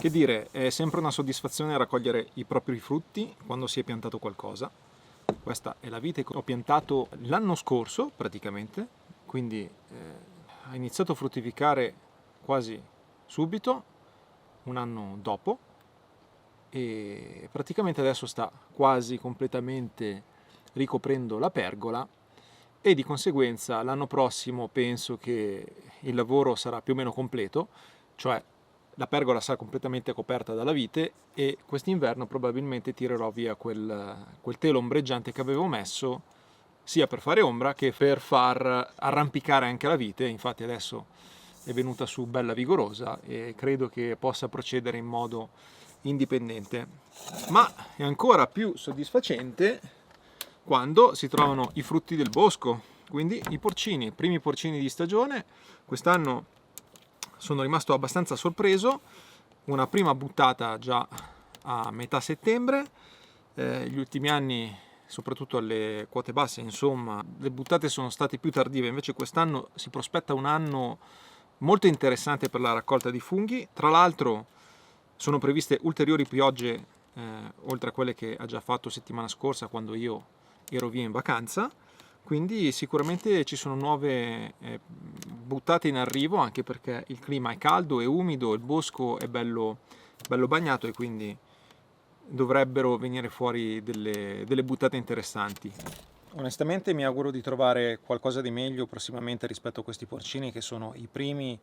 Che dire, è sempre una soddisfazione raccogliere i propri frutti quando si è piantato qualcosa. Questa è la vite che ho piantato l'anno scorso praticamente, quindi ha iniziato a fruttificare quasi subito, un anno dopo, e praticamente adesso sta quasi completamente ricoprendo la pergola e di conseguenza l'anno prossimo penso che il lavoro sarà più o meno completo, cioè la pergola sarà completamente coperta dalla vite e quest'inverno probabilmente tirerò via quel telo ombreggiante che avevo messo sia per fare ombra che per far arrampicare anche la vite. Infatti adesso è venuta su bella vigorosa e credo che possa procedere in modo indipendente. Ma è ancora più soddisfacente quando si trovano i frutti del bosco, quindi i porcini, i primi porcini di stagione. Quest'anno sono rimasto abbastanza sorpreso, una prima buttata già a metà settembre, gli ultimi anni soprattutto alle quote basse, insomma, le buttate sono state più tardive, invece quest'anno si prospetta un anno molto interessante per la raccolta di funghi. Tra l'altro sono previste ulteriori piogge, oltre a quelle che ha già fatto settimana scorsa quando io ero via in vacanza, quindi sicuramente ci sono nuove buttate in arrivo, anche perché il clima è caldo e umido, il bosco è bello bagnato e quindi dovrebbero venire fuori delle buttate interessanti. Onestamente mi auguro di trovare qualcosa di meglio prossimamente rispetto a questi porcini che sono i primi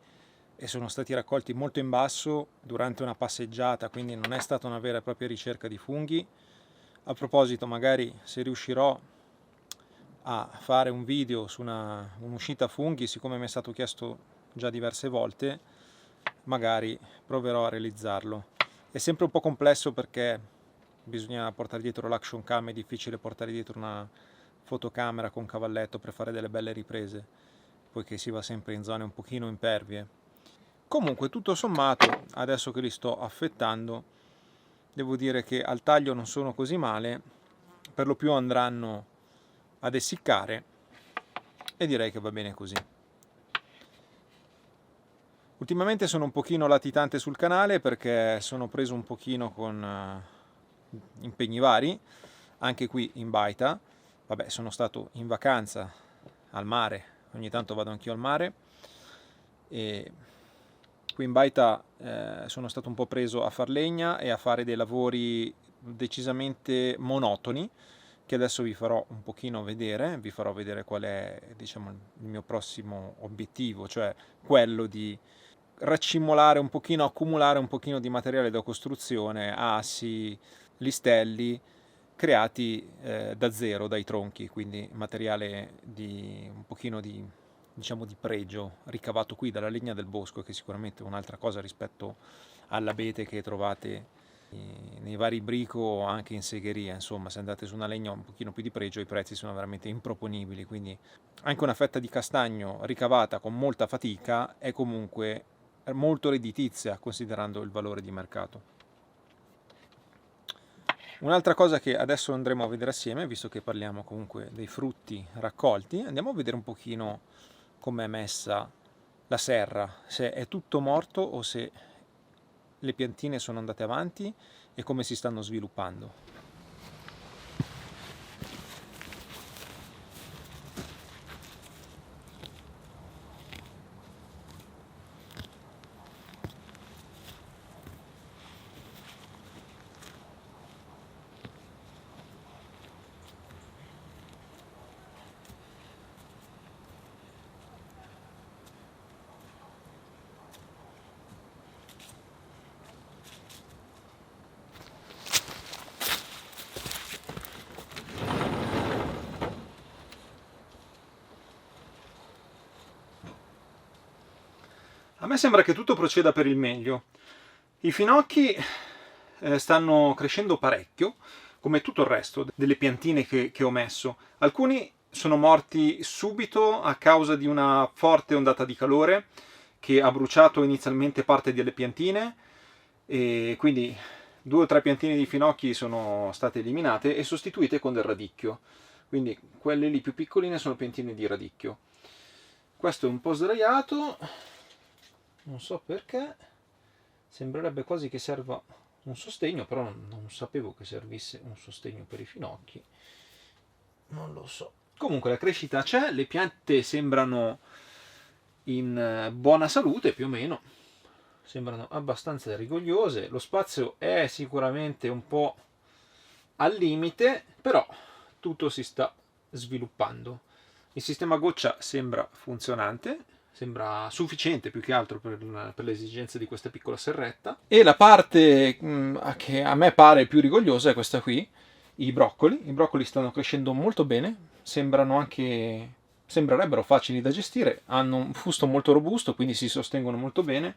e sono stati raccolti molto in basso durante una passeggiata, quindi non è stata una vera e propria ricerca di funghi. A proposito, magari se riuscirò a fare un video su un'uscita funghi, siccome mi è stato chiesto già diverse volte, magari proverò a realizzarlo. È sempre un po' complesso perché bisogna portare dietro l'action cam, è difficile portare dietro una fotocamera con cavalletto per fare delle belle riprese, poiché si va sempre in zone un pochino impervie. Comunque, tutto sommato, adesso che li sto affettando, devo dire che al taglio non sono così male, per lo più andranno ad essiccare e direi che va bene così. Ultimamente sono un pochino latitante sul canale perché sono preso un pochino con impegni vari, anche qui in baita. Vabbè, sono stato in vacanza al mare, ogni tanto vado anch'io al mare e qui in baita sono stato un po' preso a far legna e a fare dei lavori decisamente monotoni che adesso vi farò un pochino vedere, vi farò vedere qual è, diciamo, il mio prossimo obiettivo, cioè quello di raccimolare un pochino, accumulare un pochino di materiale da costruzione, assi, listelli, creati da zero, dai tronchi, quindi materiale di un pochino di, diciamo, di pregio, ricavato qui dalla legna del bosco, che è sicuramente un'altra cosa rispetto all'abete che trovate nei vari brico o anche in segheria. Insomma, se andate su una legna un pochino più di pregio i prezzi sono veramente improponibili, quindi anche una fetta di castagno ricavata con molta fatica è comunque molto redditizia considerando il valore di mercato. Un'altra cosa che adesso andremo a vedere assieme, visto che parliamo comunque dei frutti raccolti, andiamo a vedere un pochino com'è messa la serra, se è tutto morto o se le piantine sono andate avanti e come si stanno sviluppando. A me sembra che tutto proceda per il meglio. I finocchi stanno crescendo parecchio, come tutto il resto delle piantine che ho messo. Alcuni sono morti subito a causa di una forte ondata di calore che ha bruciato inizialmente parte delle piantine e quindi 2 o 3 piantine di finocchi sono state eliminate e sostituite con del radicchio. Quindi quelle lì più piccoline sono piantine di radicchio. Questo è un po' sdraiato, non so perché, sembrerebbe quasi che serva un sostegno, però non sapevo che servisse un sostegno per i finocchi, non lo so. Comunque la crescita c'è, le piante sembrano in buona salute più o meno, sembrano abbastanza rigogliose, lo spazio è sicuramente un po' al limite, però tutto si sta sviluppando. Il sistema goccia sembra funzionante, sembra sufficiente più che altro per le esigenze di questa piccola serretta. E la parte che a me pare più rigogliosa è questa qui, i broccoli. I broccoli stanno crescendo molto bene, sembrerebbero facili da gestire, hanno un fusto molto robusto, quindi si sostengono molto bene.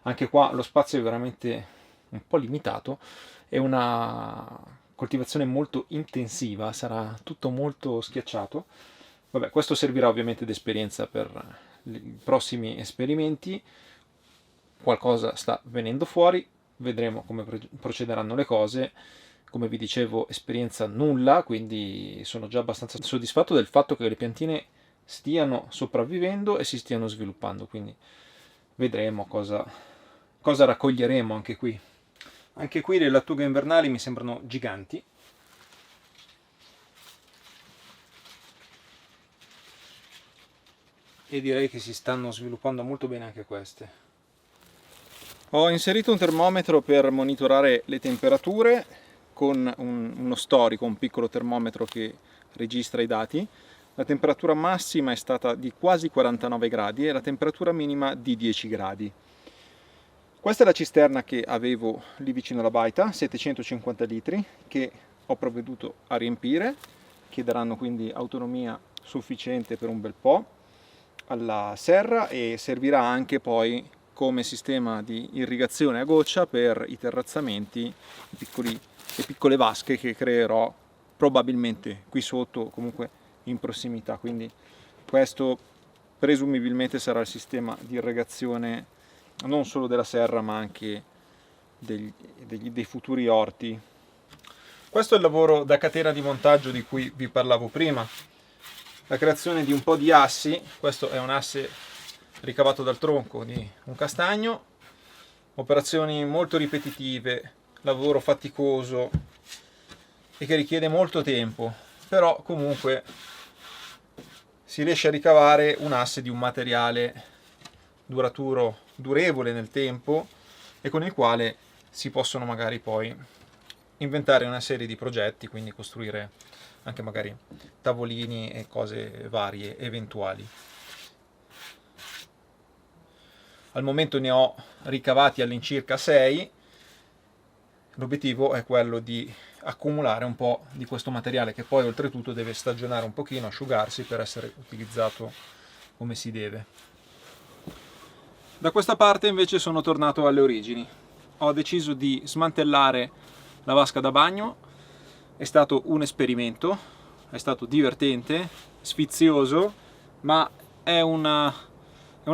Anche qua lo spazio è veramente un po' limitato, è una coltivazione molto intensiva, sarà tutto molto schiacciato. Vabbè, questo servirà ovviamente d'esperienza per i prossimi esperimenti. Qualcosa sta venendo fuori, vedremo come procederanno le cose. Come vi dicevo, esperienza nulla, quindi sono già abbastanza soddisfatto del fatto che le piantine stiano sopravvivendo e si stiano sviluppando, quindi vedremo cosa raccoglieremo anche qui. Anche qui le lattughe invernali mi sembrano giganti. E direi che si stanno sviluppando molto bene anche queste. Ho inserito un termometro per monitorare le temperature con uno storico, un piccolo termometro che registra i dati. La temperatura massima è stata di quasi 49 gradi e la temperatura minima di 10 gradi. Questa è la cisterna che avevo lì vicino alla baita, 750 litri, che ho provveduto a riempire, che daranno quindi autonomia sufficiente per un bel po' alla serra e servirà anche poi come sistema di irrigazione a goccia per i terrazzamenti, le piccole vasche che creerò probabilmente qui sotto, comunque in prossimità. Quindi questo presumibilmente sarà il sistema di irrigazione non solo della serra ma anche dei futuri orti. Questo è il lavoro da catena di montaggio di cui vi parlavo prima, la creazione di un po' di assi. Questo è un asse ricavato dal tronco di un castagno, operazioni molto ripetitive, lavoro faticoso e che richiede molto tempo, però comunque si riesce a ricavare un asse di un materiale duraturo, durevole nel tempo e con il quale si possono magari poi inventare una serie di progetti, quindi costruire anche magari tavolini e cose varie eventuali. Al momento ne ho ricavati all'incirca 6. L'obiettivo è quello di accumulare un po' di questo materiale che poi oltretutto deve stagionare un pochino, asciugarsi per essere utilizzato come si deve. Da questa parte invece sono tornato alle origini. Ho deciso di smantellare la vasca da bagno. È stato un esperimento, è stato divertente, sfizioso, ma è una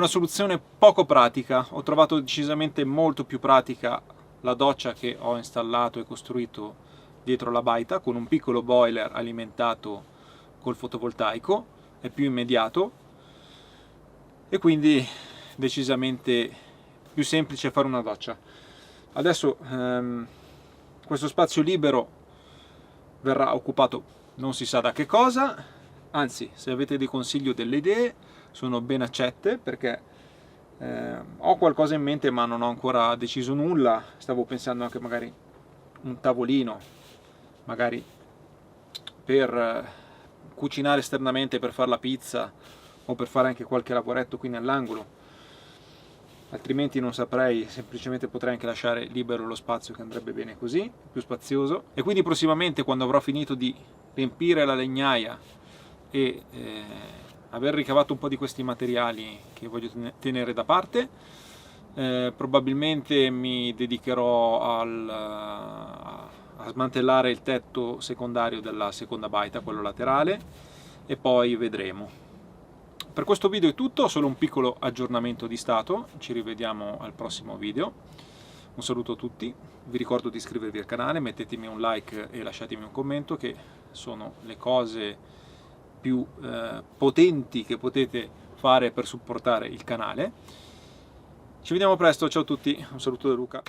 soluzione poco pratica. Ho trovato decisamente molto più pratica la doccia che ho installato e costruito dietro la baita con un piccolo boiler alimentato col fotovoltaico, è più immediato e quindi decisamente più semplice fare una doccia. Adesso questo spazio libero verrà occupato non si sa da che cosa, anzi se avete dei consigli o delle idee sono ben accette, perché ho qualcosa in mente ma non ho ancora deciso nulla. Stavo pensando anche magari un tavolino, magari per cucinare esternamente, per fare la pizza o per fare anche qualche lavoretto qui nell'angolo. Altrimenti non saprei, semplicemente potrei anche lasciare libero lo spazio che andrebbe bene così, più spazioso. E quindi prossimamente, quando avrò finito di riempire la legnaia e aver ricavato un po' di questi materiali che voglio tenere da parte, probabilmente mi dedicherò a smantellare il tetto secondario della seconda baita, quello laterale, e poi vedremo. Per questo video è tutto, solo un piccolo aggiornamento di stato, ci rivediamo al prossimo video. Un saluto a tutti, vi ricordo di iscrivervi al canale, mettetemi un like e lasciatemi un commento, che sono le cose più potenti che potete fare per supportare il canale. Ci vediamo presto, ciao a tutti, un saluto da Luca.